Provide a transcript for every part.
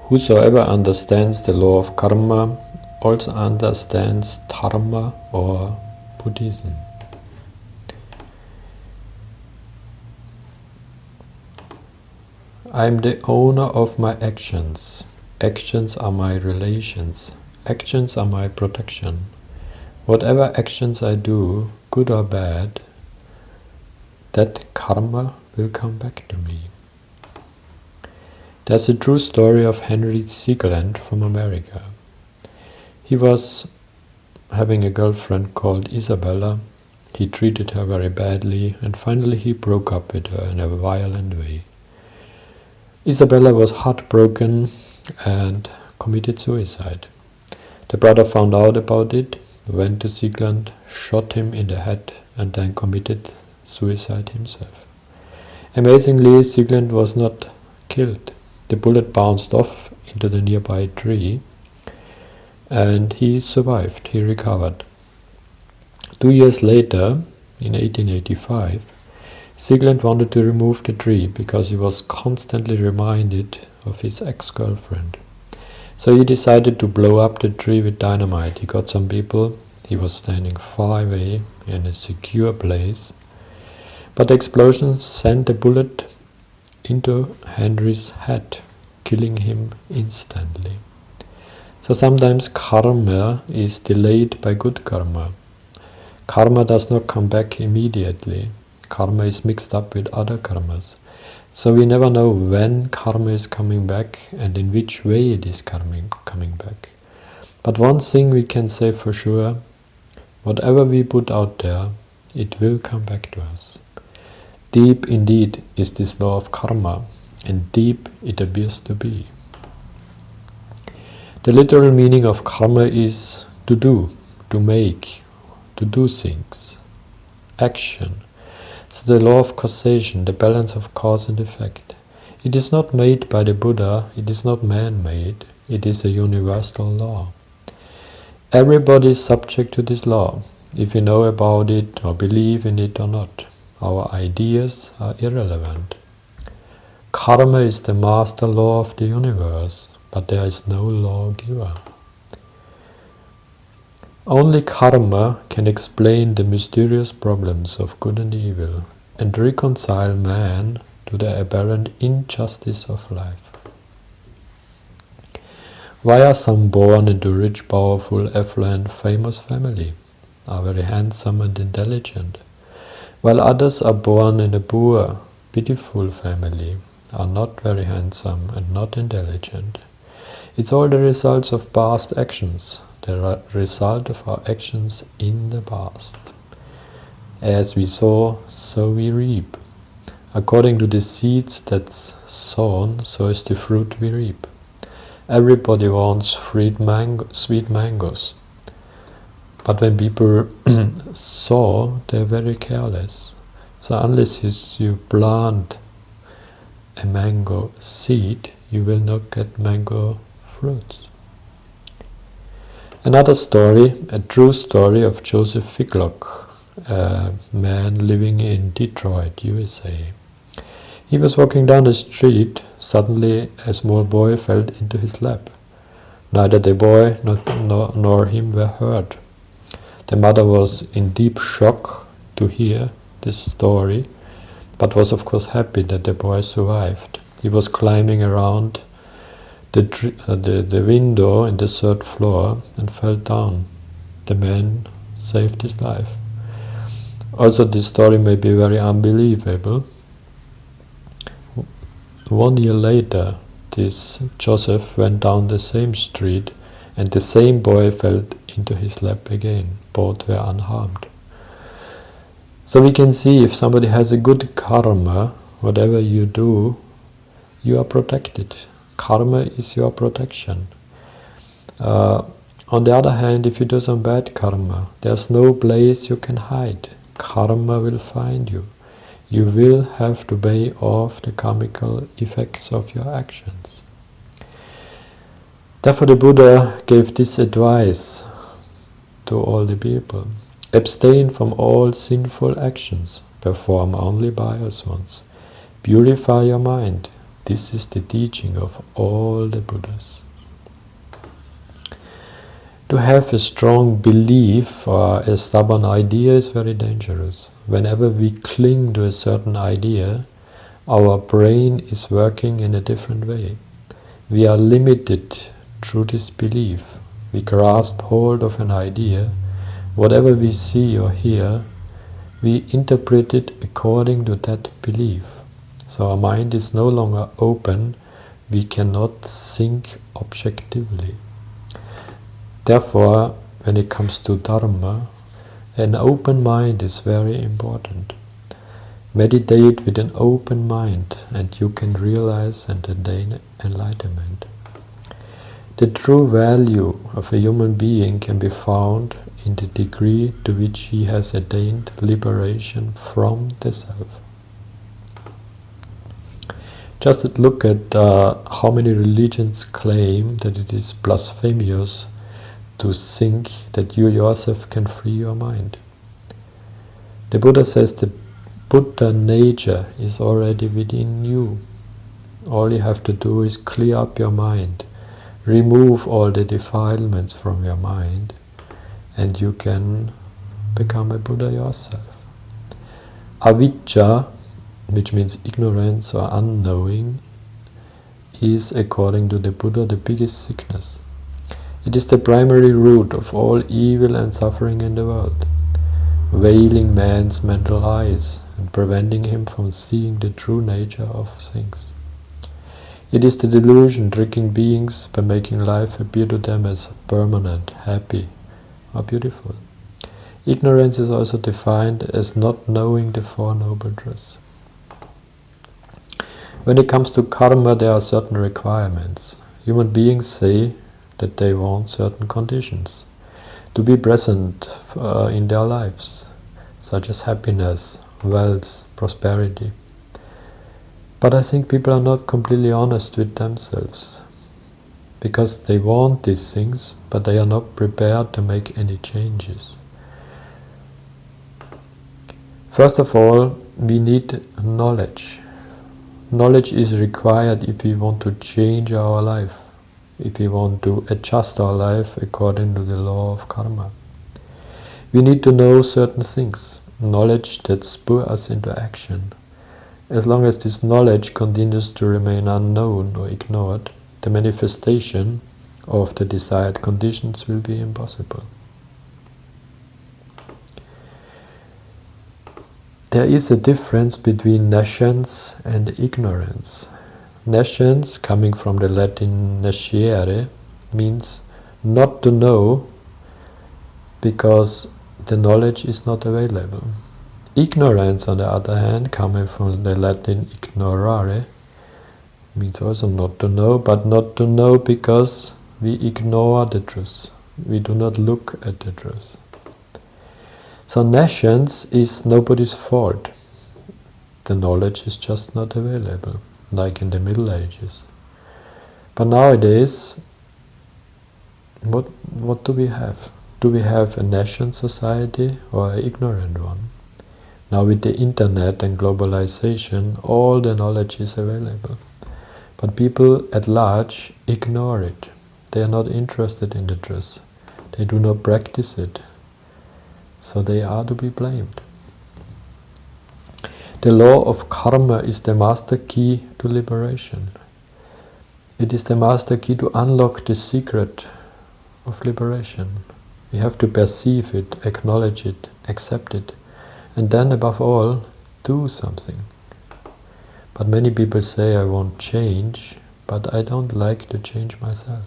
Whosoever understands the law of karma also understands dharma or Buddhism. I am the owner of my actions. Actions are my relations. Actions are my protection. Whatever actions I do, good or bad, that karma will come back to me. There's a true story of Henry Ziegland from America. He was having a girlfriend called Isabella. He treated her very badly, and finally he broke up with her in a violent way. Isabella was heartbroken and committed suicide. The brother found out about it, went to Ziegland, shot him in the head, and then committed suicide himself. Amazingly, Ziegland was not killed. The bullet bounced off into the nearby tree, and he survived, he recovered. 2 years later, in 1885, Ziegland wanted to remove the tree because he was constantly reminded of his ex-girlfriend. So he decided to blow up the tree with dynamite. He got some people, he was standing far away in a secure place, but the explosion sent a bullet into Henry's head, killing him instantly. So sometimes karma is delayed by good karma. Karma does not come back immediately. Karma is mixed up with other karmas. So we never know when karma is coming back and in which way it is coming back. But one thing we can say for sure, whatever we put out there, it will come back to us. Deep indeed is this law of karma, and deep it appears to be. The literal meaning of karma is to do, to make, to do things, action. So the law of causation, the balance of cause and effect. It is not made by the Buddha, it is not man-made, it is a universal law. Everybody is subject to this law, if you know about it or believe in it or not. Our ideas are irrelevant. Karma is the master law of the universe, but there is no lawgiver. Only karma can explain the mysterious problems of good and evil and reconcile man to the apparent injustice of life. Why are some born into rich, powerful, affluent, famous family, are very handsome and intelligent, while others are born in a poor, pitiful family, are not very handsome and not intelligent? It's all the results of past actions, the result of our actions in the past. As we sow, so we reap. According to the seeds that's sown, so is the fruit we reap. Everybody wants sweet mangoes. But when people sow, they're very careless. So unless you plant a mango seed, you will not get mango fruits. Another story, a true story of Joseph Ficklock, a man living in Detroit, USA. He was walking down the street. Suddenly a small boy fell into his lap. Neither the boy nor him were hurt. The mother was in deep shock to hear this story, but was of course happy that the boy survived. He was climbing around the window in the third floor and fell down. The man saved his life. Also, this story may be very unbelievable. 1 year later, this Joseph went down the same street and the same boy fell into his lap again. Both were unharmed. So we can see if somebody has a good karma, whatever you do, you are protected. Karma is your protection. On the other hand, if you do some bad karma, there's no place you can hide. Karma will find you. You will have to pay off the karmical effects of your actions. Therefore the Buddha gave this advice to all the people. Abstain from all sinful actions. Perform only pious ones. Purify your mind. This is the teaching of all the Buddhas. To have a strong belief or a stubborn idea is very dangerous. Whenever we cling to a certain idea, our brain is working in a different way. We are limited through this belief. We grasp hold of an idea. Whatever we see or hear, we interpret it according to that belief. So our mind is no longer open. We cannot think objectively. Therefore, when it comes to Dharma, an open mind is very important. Meditate with an open mind and you can realize and attain enlightenment. The true value of a human being can be found in the degree to which he has attained liberation from the self. Just look at how many religions claim that it is blasphemous to think that you yourself can free your mind. The Buddha says the Buddha nature is already within you. All you have to do is clear up your mind, remove all the defilements from your mind, and you can become a Buddha yourself. Avijja, which means ignorance or unknowing, is, according to the Buddha, the biggest sickness. It is the primary root of all evil and suffering in the world, veiling man's mental eyes and preventing him from seeing the true nature of things. It is the delusion tricking beings by making life appear to them as permanent, happy, or beautiful. Ignorance is also defined as not knowing the Four Noble Truths. When it comes to karma, there are certain requirements. Human beings say that they want certain conditions to be present in their lives, such as happiness, wealth, prosperity. But I think people are not completely honest with themselves, because they want these things, but they are not prepared to make any changes. First of all, we need knowledge. Knowledge is required if we want to change our life, if we want to adjust our life according to the law of karma. We need to know certain things, knowledge that spur us into action. As long as this knowledge continues to remain unknown or ignored, the manifestation of the desired conditions will be impossible. There is a difference between nescience and ignorance. Nescience, coming from the Latin nesciere, means not to know because the knowledge is not available. Ignorance, on the other hand, coming from the Latin ignorare, means also not to know, but not to know because we ignore the truth. We do not look at the truth. So nescience is nobody's fault. The knowledge is just not available, like in the Middle Ages. But nowadays, what do we have? Do we have a nescient society or an ignorant one? Now with the internet and globalization, all the knowledge is available. But people at large ignore it. They are not interested in the truth. They do not practice it. So they are to be blamed. The law of karma is the master key to liberation. It is the master key to unlock the secret of liberation. We have to perceive it, acknowledge it, accept it, and then above all, do something. But many people say, I want change, but I don't like to change myself.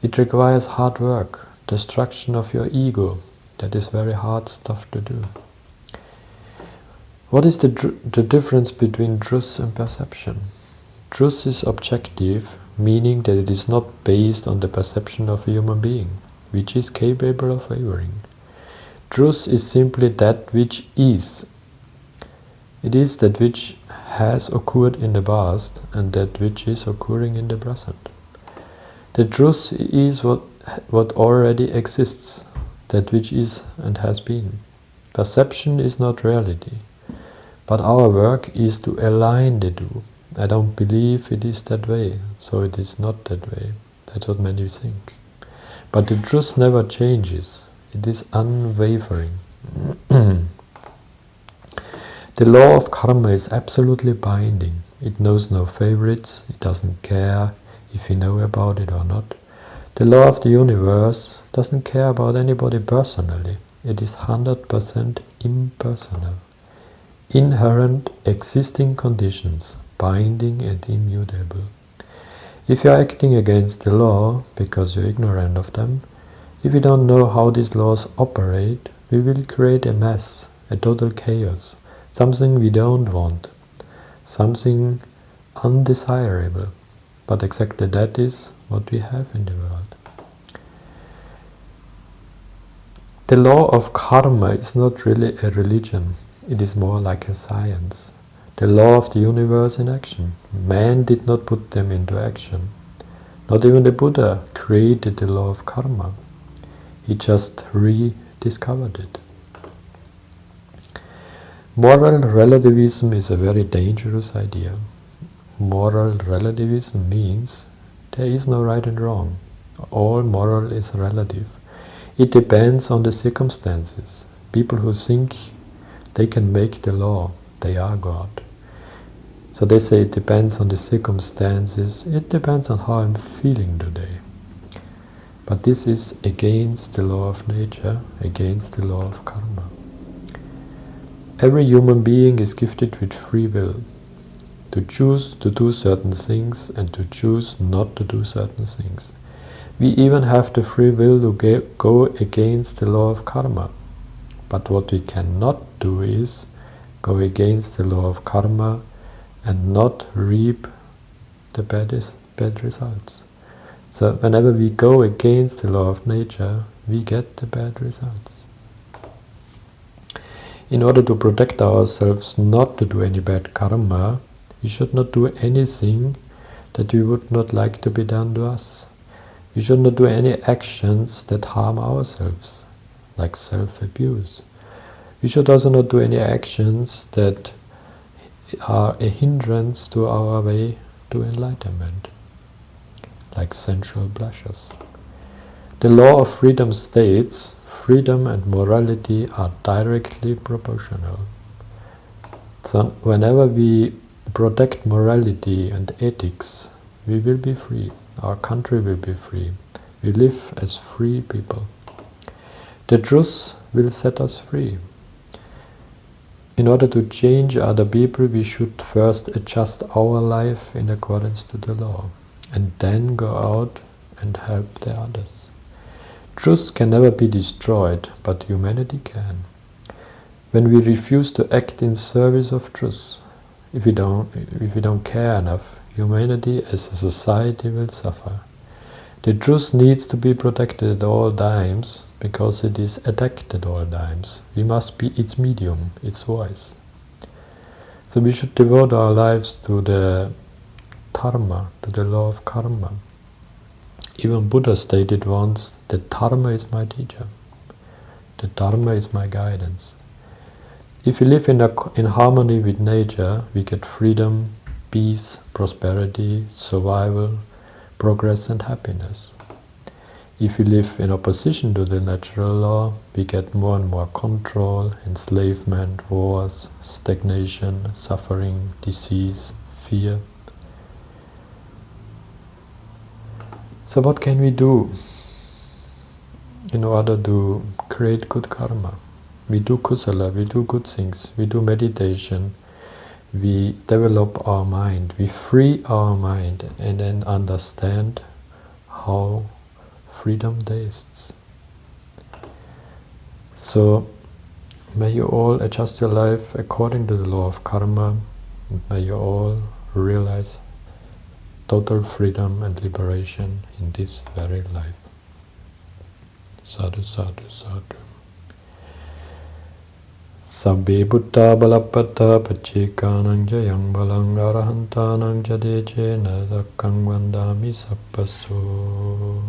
It requires hard work, destruction of your ego. That is very hard stuff to do. What is the difference between truth and perception? Truth is objective, meaning that it is not based on the perception of a human being, which is capable of wavering. Truth is simply that which is. It is that which has occurred in the past and that which is occurring in the present. The truth is what already exists, that which is and has been. Perception is not reality, but our work is to align the two. I don't believe it is that way, so it is not that way. That's what many think. But the truth never changes. It is unwavering. The law of karma is absolutely binding. It knows no favorites. It doesn't care if you know about it or not. The law of the universe doesn't care about anybody personally. It is 100% impersonal. Inherent existing conditions, binding and immutable. If you are acting against the law because you're ignorant of them, if you don't know how these laws operate, we will create a mess, a total chaos, something we don't want, something undesirable. But exactly that is what we have in the world. The law of karma is not really a religion, it is more like a science. The law of the universe in action. Man did not put them into action. Not even the Buddha created the law of karma. He just rediscovered it. Moral relativism is a very dangerous idea. Moral relativism means there is no right and wrong. All moral is relative. It depends on the circumstances. People who think they can make the law, they are God. So they say it depends on the circumstances, it depends on how I'm feeling today. But this is against the law of nature, against the law of karma. Every human being is gifted with free will, to choose to do certain things and to choose not to do certain things. We even have the free will to go against the law of karma. But what we cannot do is go against the law of karma and not reap the bad results. So whenever we go against the law of nature, we get the bad results. In order to protect ourselves not to do any bad karma, we should not do anything that we would not like to be done to us. We should not do any actions that harm ourselves, like self-abuse. We should also not do any actions that are a hindrance to our way to enlightenment, like sensual pleasures. The law of freedom states, freedom and morality are directly proportional. So whenever we protect morality and ethics, we will be free. Our country will be free. We live as free people. The truth will set us free. In order to change other people, we should first adjust our life in accordance to the law, and then go out and help the others. Truth can never be destroyed, but humanity can. When we refuse to act in service of truth, if we don't care enough, humanity as a society will suffer. The truth needs to be protected at all times, because it is attacked at all times. We must be its medium, its voice. So we should devote our lives to the dharma, to the law of karma. Even Buddha stated once that dharma is my teacher. The dharma is my guidance. If we live in harmony with nature, we get freedom, peace, prosperity, survival, progress and happiness. If we live in opposition to the natural law, we get more and more control, enslavement, wars, stagnation, suffering, disease, fear. So what can we do in order to create good karma? We do kusala, we do good things, we do meditation, we develop our mind, we free our mind and then understand how freedom tastes. So may you all adjust your life according to the law of karma, and may you all realize total freedom and liberation in this very life. Sadhu, sadhu, sadhu. Sabbe buddha balapata pachekanang jayang balang arahantanang jadeche nadakang vandami sappaso.